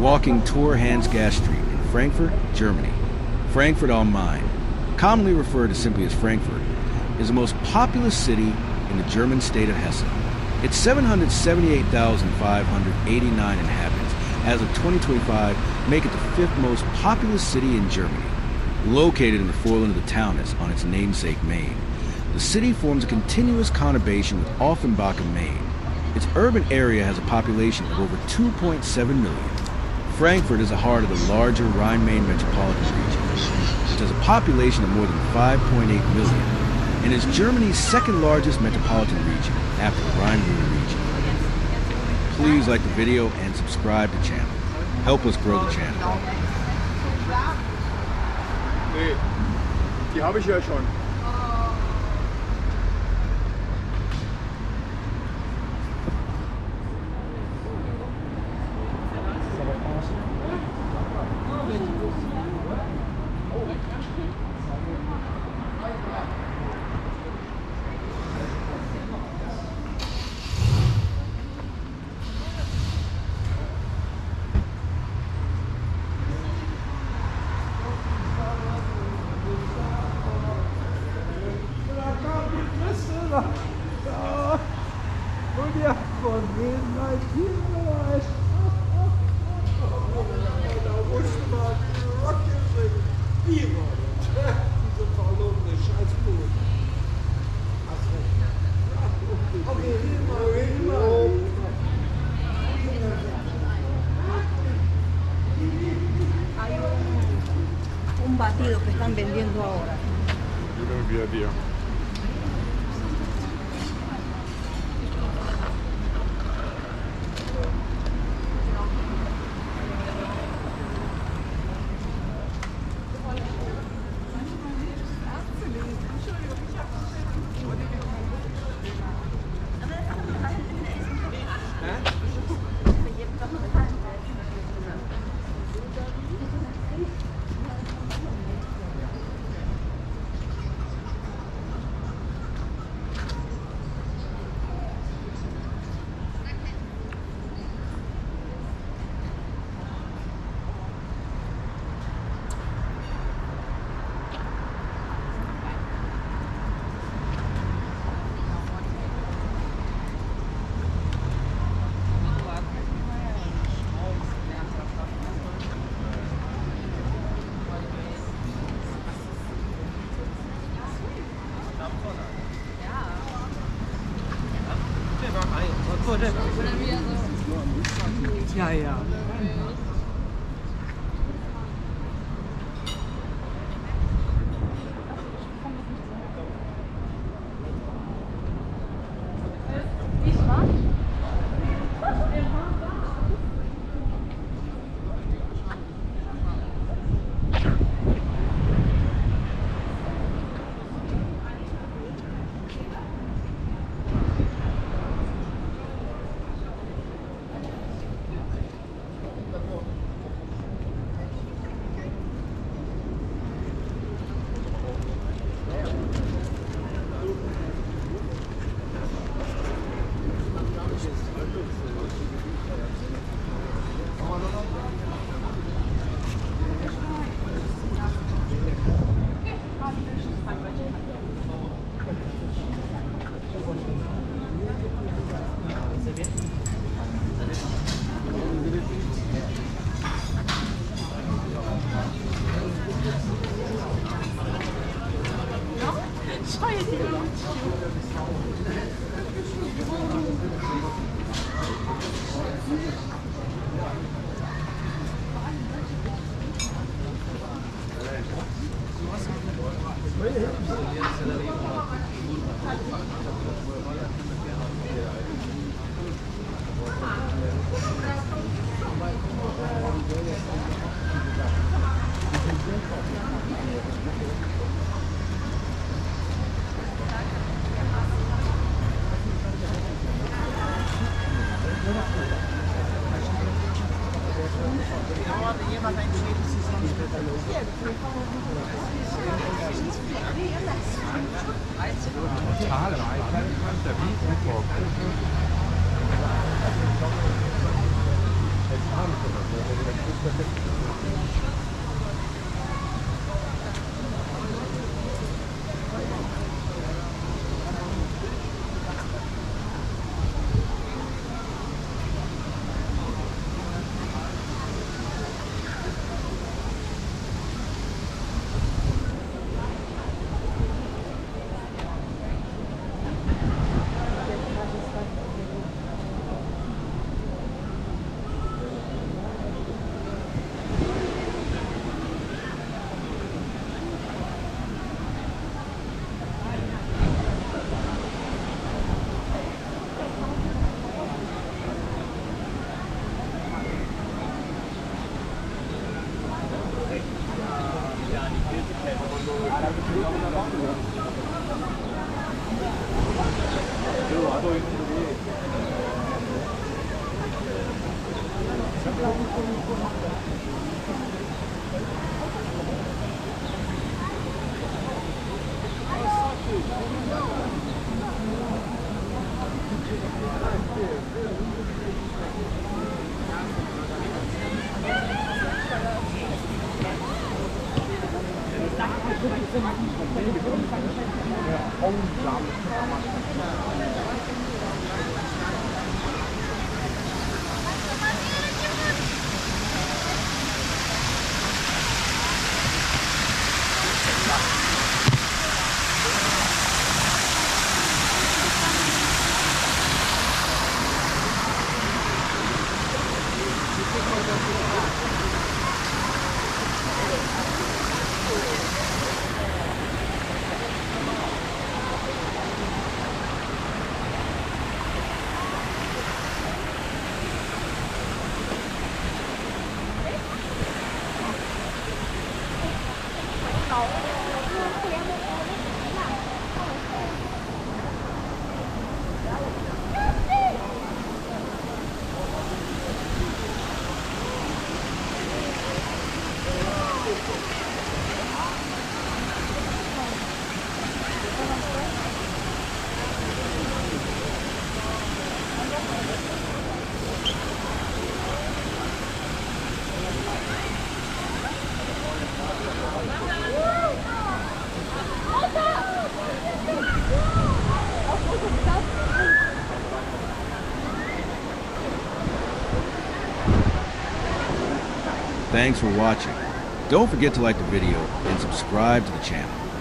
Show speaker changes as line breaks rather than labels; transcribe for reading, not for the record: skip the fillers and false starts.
walking tour Hansegasse Street in Frankfurt, Germany. Frankfurt am Main, commonly referred to simply as Frankfurt, is the most populous city in the German state of Hesse. It's 778,589 inhabitants. As of 2025, make it the fifth most populous city in Germany. Located in the foreland of the Taunus on its namesake Main, the city forms a continuous conurbation with Offenbach and Main. Its urban area has a population of over 2.7 million. Frankfurt is the heart of the larger Rhine-Main metropolitan region, which has a population of more than 5.8 million, and is Germany's second largest metropolitan region after the Rhine-Ruhr region. Please like the video and subscribe to the channel. Help us grow the channel.
Nee, die habe ich ja schon.
Un batido que están vendiendo ahora.
Ja, ja.
Total,
Thanks for watching. Don't forget to like the video and subscribe to the channel.